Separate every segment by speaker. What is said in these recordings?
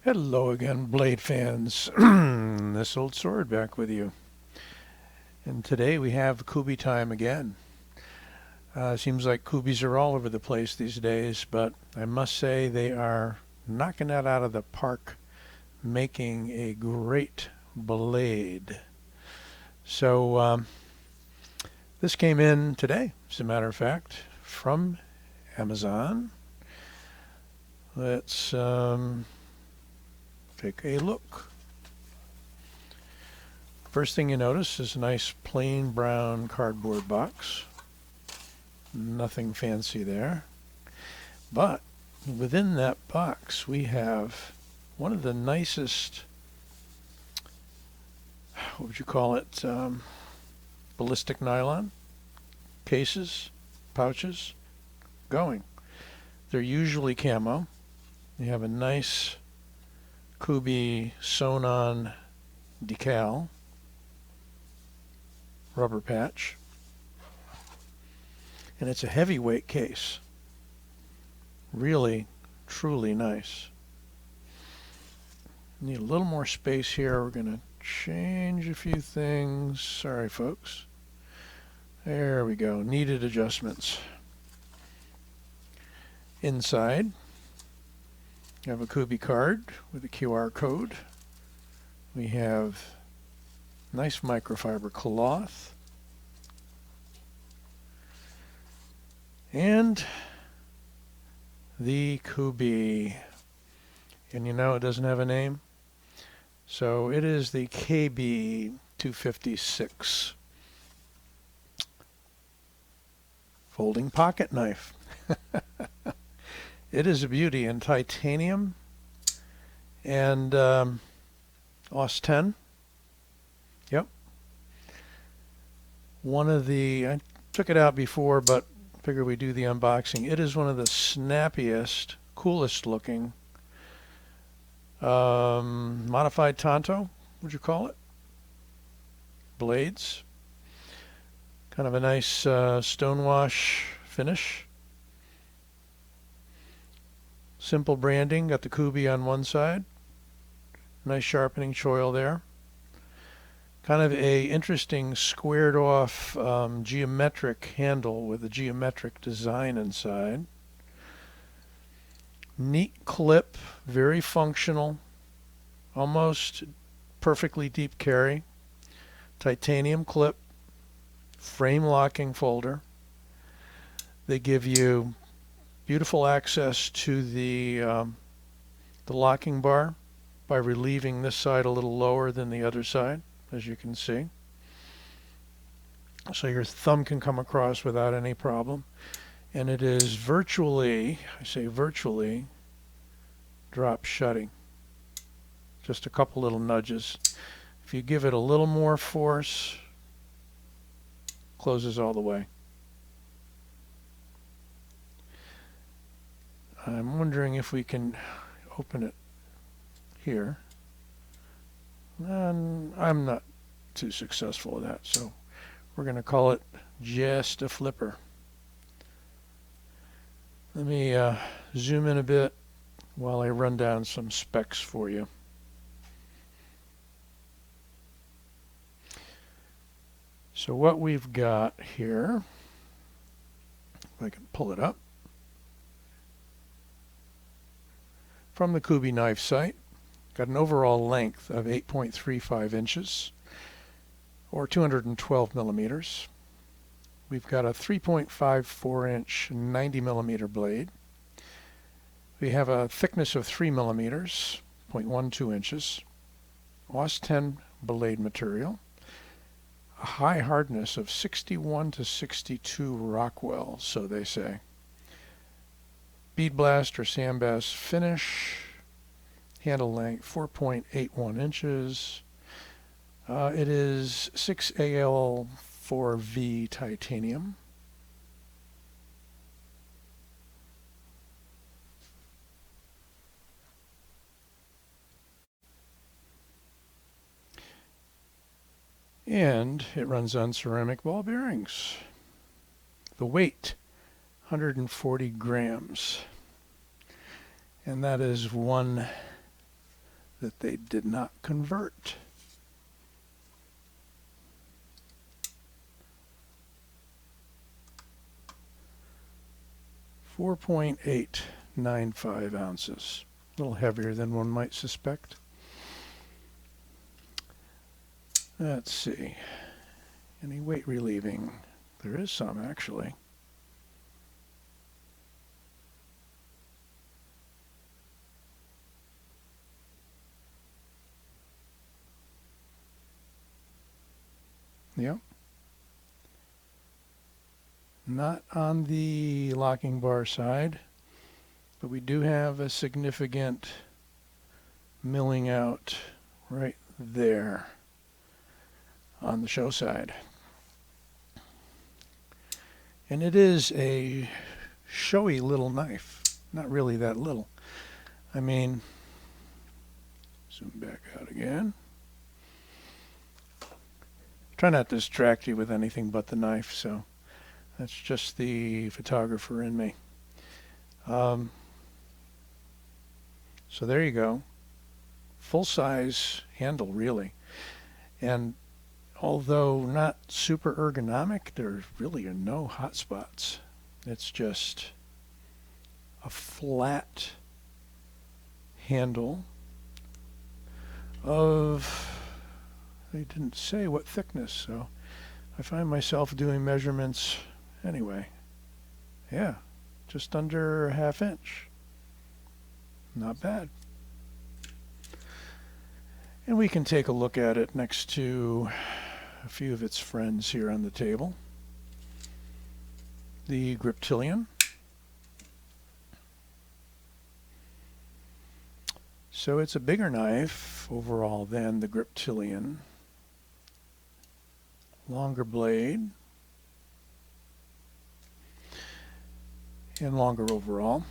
Speaker 1: Hello again, Blade fans. This old sword back with you. And today we have Kubey time again. Seems like Kubeys are all over the place these days, but I must say they are knocking that out of the park, making a great blade. So this came in today, as a matter of fact, from Amazon. Let's take a look. First thing you notice is a nice plain brown cardboard box. Nothing fancy there. But within that box we have one of the nicest, what would you call it, ballistic nylon cases, pouches, going. They're usually camo. You have a nice Kubey sewn on decal, rubber patch, and it's a heavyweight case. Really, truly nice. Need a little more space here. We're going to change a few things. Sorry, folks. There we go. Needed adjustments. Inside, you have a Kubey card with a QR code. We have nice microfiber cloth. And the Kubey. And you know it doesn't have a name. So it is the KB256 folding pocket knife. It is a beauty in titanium and OS 10. Yep. I took it out before, but figure we do the unboxing. It is one of the snappiest, coolest looking modified tanto, would you call it? Blades. Kind of a nice stonewash finish. Simple branding, got the Kubey on one side. Nice sharpening choil there. Kind of a interesting squared off geometric handle with a geometric design inside. Neat clip, very functional, almost perfectly deep carry. Titanium clip, frame locking folder. They give you beautiful access to the locking bar by relieving this side a little lower than the other side, as you can see. So your thumb can come across without any problem. And it is virtually, I say virtually, drop shutting. Just a couple little nudges. If you give it a little more force, closes all the way. I'm wondering if we can open it here. And I'm not too successful with that, so we're going to call it just a flipper. Let me zoom in a bit while I run down some specs for you. So what we've got here, if I can pull it up, from the Kubey knife site, got an overall length of 8.35 inches or 212 millimeters. We've got a 3.54 inch 90 millimeter blade. We have a thickness of 3 millimeters, 0.12 inches, OS 10 blade material, a high hardness of 61 to 62 Rockwell, so they say. Bead blast or sandbass finish, handle length 4.81 inches. It is 6AL4V titanium. And it runs on ceramic ball bearings. The weight, 140 grams. And that is one that they did not convert. .895 ounces. A little heavier than one might suspect. Let's see. Any weight relieving? There is some, actually. Yep. Not on the locking bar side, but we do have a significant milling out right there on the show side. And it is a showy little knife. Not really that little. I mean, zoom back out again. Try not to distract you with anything but the knife, so that's just the photographer in me. So there you go. Full-size handle, really. And although not super ergonomic, there really are no hot spots. It's just a flat handle of, they didn't say what thickness, so I find myself doing measurements anyway. Yeah, just under a ½ inch. Not bad. And we can take a look at it next to a few of its friends here on the table. The Griptilian. So it's a bigger knife overall than the Griptilian. Longer blade. And longer overall.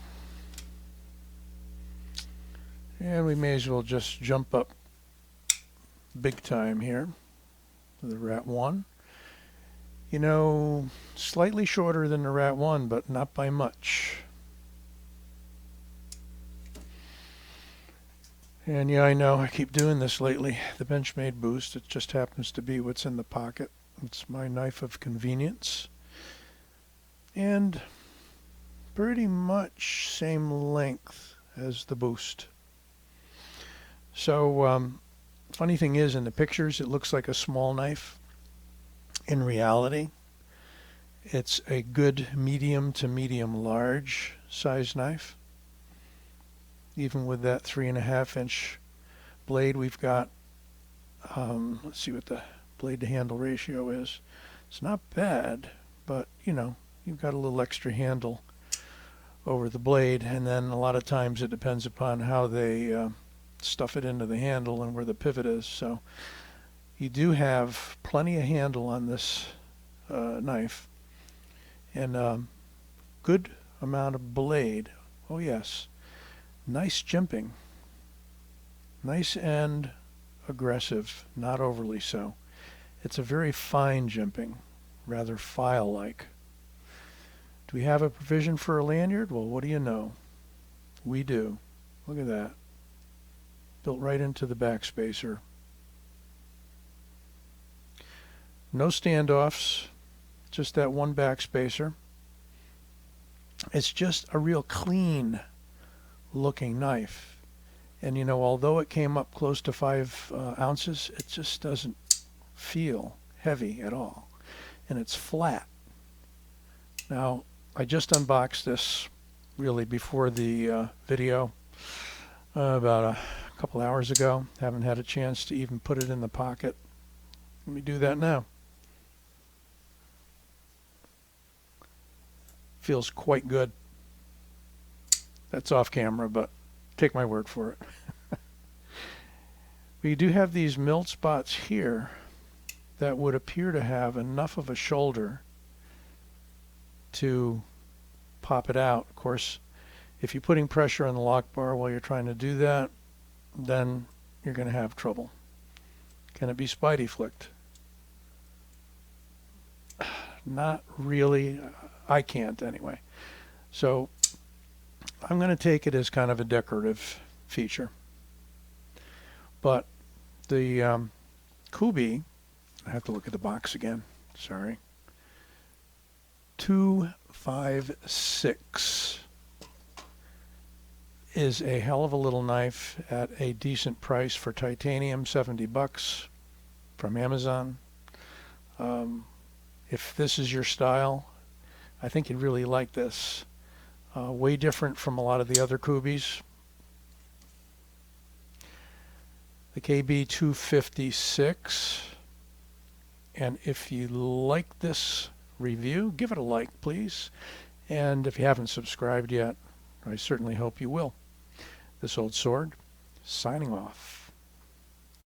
Speaker 1: And we may as well just jump up big time here with the Rat 1. You know, slightly shorter than the Rat 1, but not by much. And yeah, I know, I keep doing this lately. The Benchmade Boost, it just happens to be what's in the pocket. It's my knife of convenience. And pretty much same length as the Boost. So, funny thing is, in the pictures, it looks like a small knife. In reality, it's a good medium to medium large size knife. Even with that 3.5 inch blade we've got, let's see what the blade to handle ratio is. It's not bad, but you know, you've got a little extra handle over the blade, and then a lot of times it depends upon how they stuff it into the handle and where the pivot is. So you do have plenty of handle on this knife, and good amount of blade. Oh yes, nice jimping, nice and aggressive, not overly so. It's a very fine jimping, rather file-like. Do we have a provision for a lanyard? Well, what do you know? We do. Look at that. Built right into the backspacer. No standoffs, just that one backspacer. It's just a real clean looking knife. And you know, although it came up close to 5 ounces, it just doesn't feel heavy at all. And it's flat. Now, I just unboxed this really before the video about a couple hours ago. Haven't had a chance to even put it in the pocket. Let me do that now. Feels quite good. That's off camera, but take my word for it. We do have these milled spots here that would appear to have enough of a shoulder to pop it out. Of course, if you're putting pressure on the lock bar while you're trying to do that, then you're going to have trouble. Can it be spidey flicked? Not really. I can't anyway. So I'm going to take it as kind of a decorative feature. But the Kubey, I have to look at the box again, sorry, 256 is a hell of a little knife at a decent price for titanium, $70 from Amazon. If this is your style, I think you'd really like this. Way different from a lot of the other Kubeys. The KB256. And if you like this review, give it a like, please. And if you haven't subscribed yet, I certainly hope you will. This Old Sword, signing off.